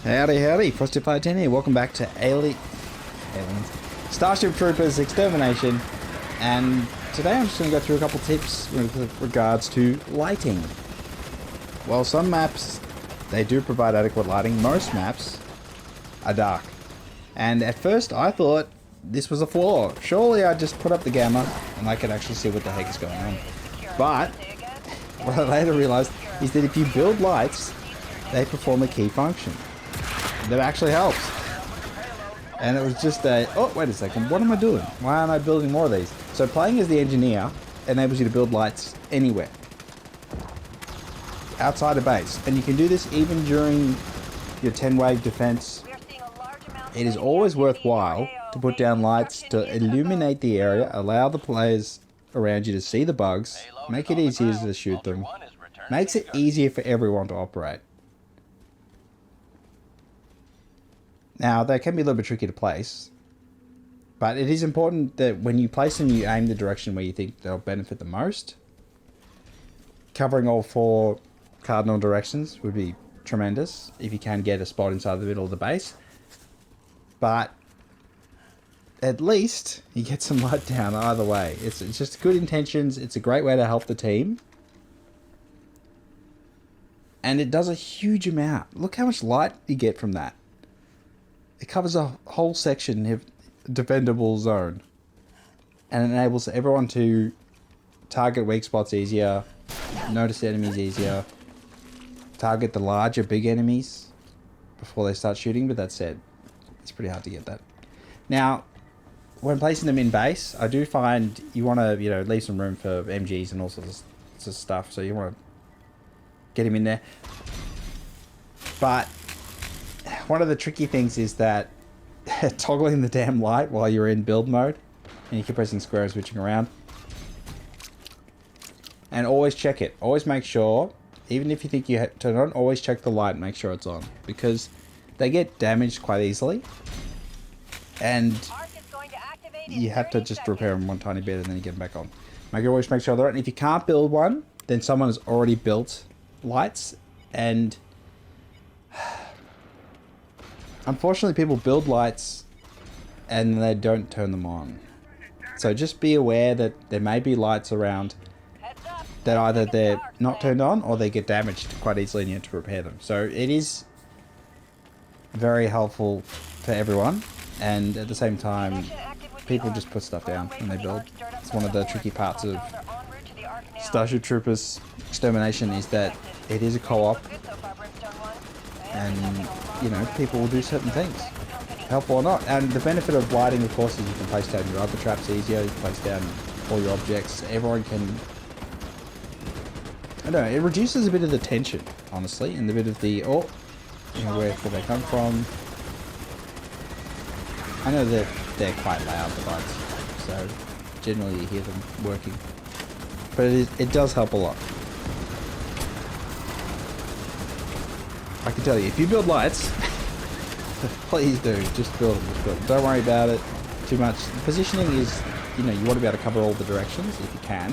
Howdy, howdy, Frosty510 here. Welcome back to Aliens. Starship Troopers Extermination. And today I'm just going to go through a couple tips with regards to lighting. Well, some maps, they do provide adequate lighting. Most maps are dark. And at first I thought this was a flaw. Surely I'd just put up the gamma and I could actually see what the heck is going on. But what I later realized is that if you build lights, they perform a key function. That actually helps. And it was just a, oh, wait a second, what am I doing? Why aren't I building more of these? So playing as the engineer enables you to build lights anywhere. Outside of base. And you can do this even during your 10-wave defense. It is always worthwhile to put down lights to illuminate the area, allow the players around you to see the bugs, make it easier to shoot them, makes it easier for everyone to operate. Now, they can be a little bit tricky to place, but it is important that when you place them, you aim the direction where you think they'll benefit the most. Covering all four cardinal directions would be tremendous if you can get a spot inside the middle of the base. But at least you get some light down either way. It's just good intentions. It's a great way to help the team. And it does a huge amount. Look how much light you get from that. It covers a whole section of defendable zone. And enables everyone to target weak spots easier, notice enemies easier, target the larger big enemies before they start shooting. But that said, it's pretty hard to get that. Now, when placing them in base, I do find you want to, leave some room for MGs and all sorts of stuff. So you want to get him in there. But one of the tricky things is that toggling the damn light while you're in build mode, and you keep pressing square and switching around. And always check it. Always make sure, even if you think you turn it on, always check the light and make sure it's on, because they get damaged quite easily. And you have to just repair them one tiny bit and then you get them back on. Always make sure they're on. If you can't build one, then someone has already built lights, and unfortunately people build lights and they don't turn them on. So just be aware that there may be lights around that either they're not turned on or they get damaged quite easily and you have to repair them. So it is very helpful for everyone, and at the same time people just put stuff down when they build. It's one of the tricky parts of Starship Troopers Extermination, is that it is a co-op, and people will do certain things, helpful or not. And the benefit of lighting, of course, is you can place down your other traps easier, you can place down all your objects, everyone can, I don't know, it reduces a bit of the tension, honestly, and a bit of the, where could they come from? I know that they're quite loud, the bugs, so generally you hear them working. But it does help a lot. I can tell you, if you build lights, please do, just build them, Don't worry about it too much. The positioning is, you want to be able to cover all the directions if you can.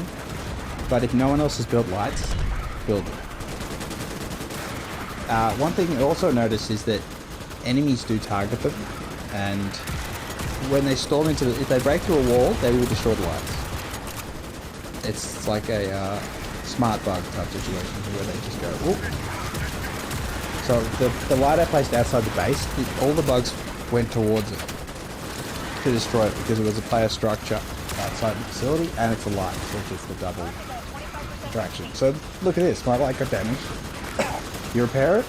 But if no one else has built lights, build them. One thing I also notice is that enemies do target them, and when they storm into if they break through a wall, they will destroy the lights. It's like a smart bug type situation where they just go, whoop. So the light I placed outside the base, all the bugs went towards it to destroy it, because it was a player structure outside the facility, and it's a light, so it's just the double attraction. So look at this, my light got damaged. You repair it,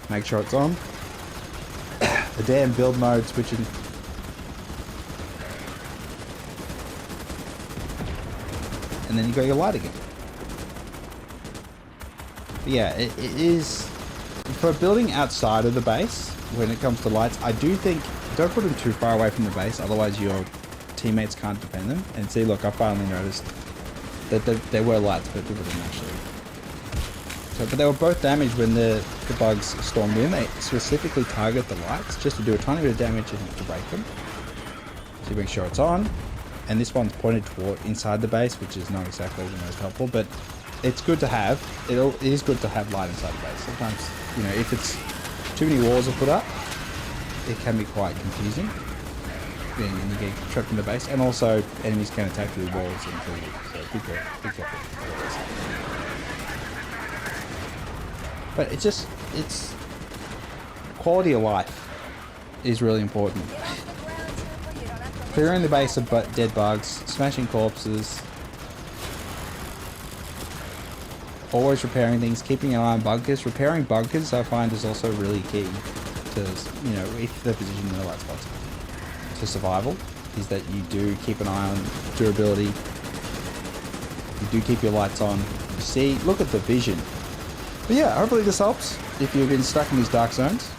make sure it's on. The damn build mode switching. And then you got your light again. But yeah, it is, for building outside of the base, when it comes to lights, I do think, don't put them too far away from the base, otherwise your teammates can't defend them. And see, look, I finally noticed that there were lights, but people didn't actually. So, but they were both damaged when the bugs stormed in. They specifically target the lights just to do a tiny bit of damage and to break them. So you make sure it's on. And this one's pointed toward inside the base, which is not exactly the most helpful, but it's good to have. It is good to have light inside the base. Sometimes, if it's too many walls are put up, it can be quite confusing. And you get trapped in the base, and also enemies can attack through walls and kill you. So be careful. But it's quality of life is really important. Clearing the base of dead bugs, smashing corpses, always repairing things, keeping an eye on bunkers. Repairing bunkers, I find, is also really key to, you know, if they're positioned in the right spots. To survival, is that you do keep an eye on durability. You do keep your lights on. You see, look at the vision. But yeah, hopefully this helps if you've been stuck in these dark zones.